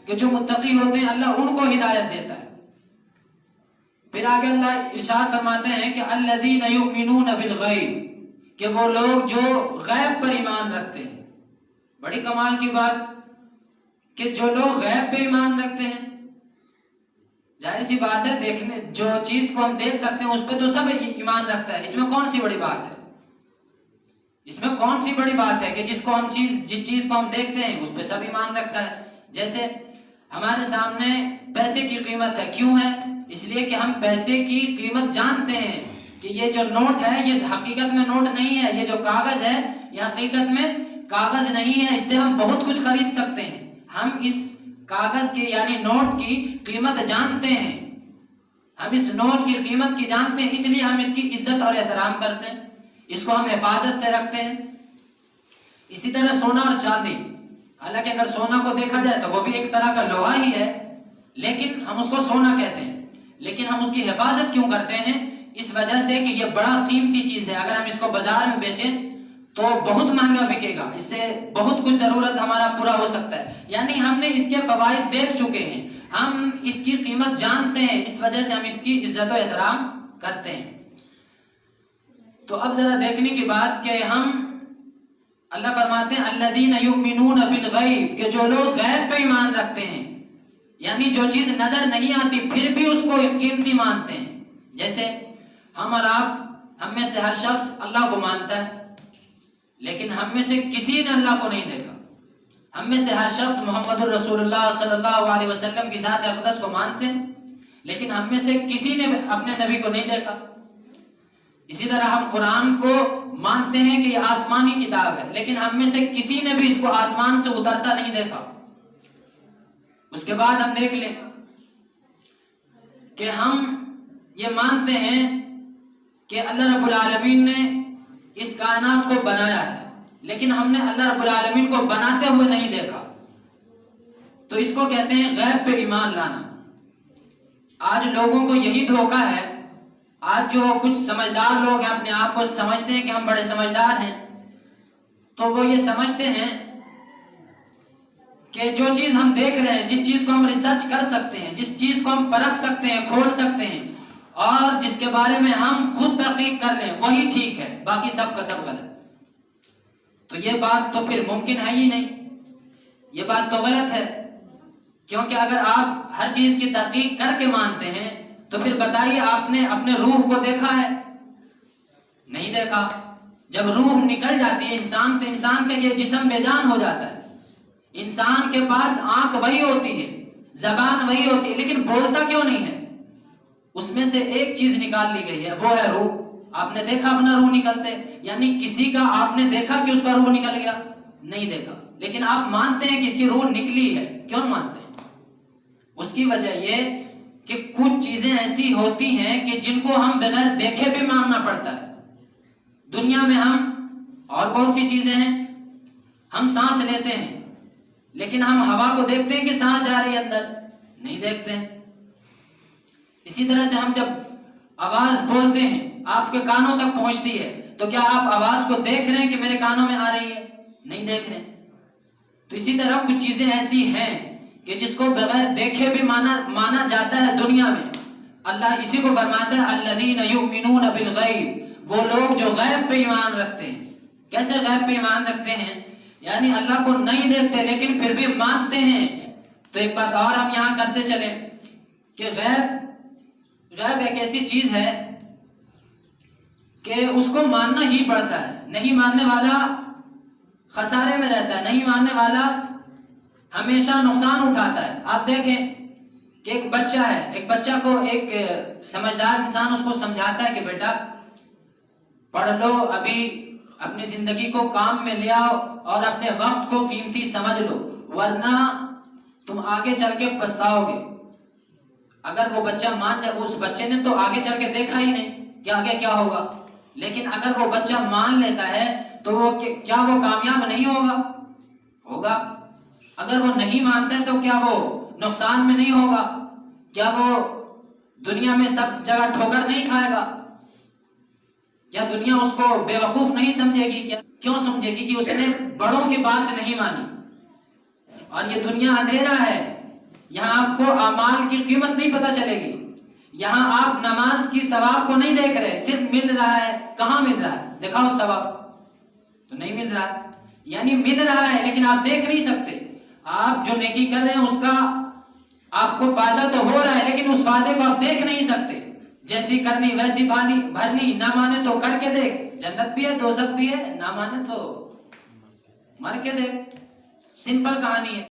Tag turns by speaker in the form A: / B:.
A: کہ جو متقی ہوتے ہیں اللہ ان کو ہدایت دیتا ہے۔ پھر آگے اللہ ارشاد فرماتے ہیں کہ الذین یؤمنون بالغیب، کہ وہ لوگ جو غیب پر ایمان رکھتے ہیں۔ بڑی کمال کی بات کہ جو لوگ غیب پہ ایمان رکھتے ہیں، ظاہر سی بات ہے دیکھنے جو چیز کو ہم دیکھ سکتے ہیں اس پہ تو سب ایمان رکھتا ہے، اس میں کون سی بڑی بات ہے؟ اس میں کون سی بڑی بات ہے کہ جس چیز کو ہم دیکھتے ہیں اس پہ سب ایمان رکھتا ہے۔ جیسے ہمارے سامنے پیسے کی قیمت ہے، کیوں ہے؟ اس لیے کہ ہم پیسے کی قیمت جانتے ہیں کہ یہ جو نوٹ ہے یہ حقیقت میں نوٹ نہیں ہے، یہ جو کاغذ ہے یہ حقیقت میں کاغذ نہیں ہے، اس سے ہم بہت کچھ خرید سکتے ہیں۔ ہم اس کاغذ کی یعنی نوٹ کی قیمت جانتے ہیں، ہم اس نوٹ کی قیمت کی جانتے ہیں، اس لیے ہم اس کی عزت اور احترام کرتے ہیں، اس کو ہم حفاظت سے رکھتے ہیں۔ اسی طرح سونا اور چاندی، حالانکہ اگر سونا کو دیکھا جائے تو وہ بھی ایک طرح کا لوہا ہی ہے، لیکن ہم اس کو سونا کہتے ہیں، لیکن ہم اس کی حفاظت کیوں کرتے ہیں؟ اس وجہ سے کہ یہ بڑا قیمتی چیز ہے، اگر ہم اس کو بازار میں بیچیں تو بہت مہنگا بکے گا، اس سے بہت کچھ ضرورت ہمارا پورا ہو سکتا ہے، یعنی ہم نے اس کے فوائد دیکھ چکے ہیں، ہم اس کی قیمت جانتے ہیں، اس وجہ سے ہم اس کی عزت و احترام کرتے ہیں۔ تو اب ذرا دیکھنے کی بات کہ ہم اللہ فرماتے ہیں الذین یؤمنون بالغیب، کہ جو لوگ غیب پہ ایمان رکھتے ہیں، یعنی جو چیز نظر نہیں آتی پھر بھی اس کو قیمتی مانتے ہیں۔ جیسے ہم اور آپ، ہم میں سے ہر شخص اللہ کو مانتا ہے، لیکن ہم میں سے کسی نے اللہ کو نہیں دیکھا۔ ہم میں سے ہر شخص محمد الرسول اللہ صلی اللہ علیہ وسلم کی ذات اقدس کو مانتے ہیں، لیکن ہم میں سے کسی نے اپنے نبی کو نہیں دیکھا۔ اسی طرح ہم قرآن کو مانتے ہیں کہ یہ آسمانی کتاب ہے، لیکن ہم میں سے کسی نے بھی اس کو آسمان سے اترتا نہیں دیکھا۔ اس کے بعد ہم دیکھ لیں کہ ہم یہ مانتے ہیں کہ اللہ رب العالمین نے اس کائنات کو بنایا ہے، لیکن ہم نے اللہ رب العالمین کو بناتے ہوئے نہیں دیکھا، تو اس کو کہتے ہیں غیب پہ ایمان لانا۔ آج لوگوں کو یہی دھوکہ ہے، آج جو کچھ سمجھدار لوگ ہیں اپنے آپ کو سمجھتے ہیں کہ ہم بڑے سمجھدار ہیں، تو وہ یہ سمجھتے ہیں کہ جو چیز ہم دیکھ رہے ہیں، جس چیز کو ہم ریسرچ کر سکتے ہیں، جس چیز کو ہم پرکھ سکتے ہیں، کھول سکتے ہیں، اور جس کے بارے میں ہم خود تحقیق کر لیں، وہی ٹھیک ہے، باقی سب کا سب غلط۔ تو یہ بات تو پھر ممکن ہے ہی نہیں، یہ بات تو غلط ہے، کیونکہ اگر آپ ہر چیز کی تحقیق کر کے مانتے ہیں تو پھر بتائیے آپ نے اپنے روح کو دیکھا ہے؟ نہیں دیکھا۔ جب روح نکل جاتی ہے انسان تو انسان کا یہ جسم بے جان ہو جاتا ہے۔ انسان کے پاس آنکھ وہی ہوتی ہے، زبان وہی ہوتی ہے، لیکن بولتا کیوں نہیں ہے؟ اس میں سے ایک چیز نکال لی گئی ہے، وہ ہے روح۔ آپ نے دیکھا اپنا روح نکلتے؟ یعنی کسی کا آپ نے دیکھا کہ اس کا روح نکل گیا؟ نہیں دیکھا، لیکن آپ مانتے ہیں کہ اس کی روح نکلی ہے۔ کیوں مانتے ہیں؟ اس کی وجہ یہ کہ کچھ چیزیں ایسی ہوتی ہیں کہ جن کو ہم بغیر دیکھے بھی ماننا پڑتا ہے۔ دنیا میں ہم اور بہت سی چیزیں ہیں، ہم سانس لیتے ہیں لیکن ہم ہوا کو دیکھتے ہیں کہ سانس جا رہی ہے اندر؟ نہیں دیکھتے ہیں۔ اسی طرح سے ہم جب آواز بولتے ہیں آپ کے کانوں تک پہنچتی ہے، تو کیا آپ آواز کو دیکھ رہے ہیں کہ میرے کانوں میں آ رہی ہے؟ نہیں دیکھ رہے۔ تو اسی طرح کچھ چیزیں ایسی ہیں کہ جس کو بغیر دیکھے بھی مانا جاتا ہے دنیا میں۔ اللہ اسی کو فرماتا ہے الذین یؤمنون بالغیب، وہ لوگ جو غیب پہ ایمان رکھتے ہیں۔ کیسے غیب پہ ایمان رکھتے ہیں؟ یعنی اللہ کو نہیں دیکھتے لیکن پھر بھی مانتے ہیں۔ تو ایک بات اور ہم یہاں کرتے چلیں کہ غیب ایک ایسی چیز ہے کہ اس کو ماننا ہی پڑتا ہے، نہیں ماننے والا خسارے میں رہتا ہے، نہیں ماننے والا ہمیشہ نقصان اٹھاتا ہے۔ آپ دیکھیں کہ ایک بچہ ہے، ایک بچہ کو ایک سمجھدار انسان اس کو سمجھاتا ہے کہ بیٹا پڑھ لو، ابھی اپنی زندگی کو کام میں لے آؤ اور اپنے وقت کو قیمتی سمجھ لو، ورنہ تم آگے چل کے پچھتاؤ گے۔ اگر وہ بچہ مان جائے، اس بچے نے تو آگے چل کے دیکھا ہی نہیں کہ آگے کیا ہوگا، لیکن اگر وہ بچہ مان لیتا ہے تو وہ کیا وہ کامیاب نہیں ہوگا؟ اگر وہ نہیں مانتا ہے تو کیا وہ نقصان میں نہیں ہوگا؟ کیا وہ دنیا میں سب جگہ ٹھوکر نہیں کھائے گا؟ کیا دنیا اس کو بے وقوف نہیں سمجھے گی؟ کیوں سمجھے گی؟ کہ اس نے بڑوں کی بات نہیں مانی۔ اور یہ دنیا اندھیرا ہے، یہاں آپ کو اعمال کی قیمت نہیں پتہ چلے گی. یہاں آپ نماز کی ثواب کو نہیں دیکھ رہے، صرف مل رہا ہے. کہاں مل رہا ہے؟ دکھاؤ ثواب. تو نہیں مل رہا ہے. یعنی مل رہا ہے لیکن آپ دیکھ نہیں سکتے. آپ جو نیکی کر رہے ہیں اس کا آپ کو فائدہ تو ہو رہا ہے لیکن اس فائدے کو آپ دیکھ نہیں سکتے. جیسی کرنی ویسی بھرنی، نہ مانے تو کر کے دیکھ، جنت بھی ہے دوزخ بھی ہے، نہ مانے تو مر کے دیکھ. سمپل کہانی ہے.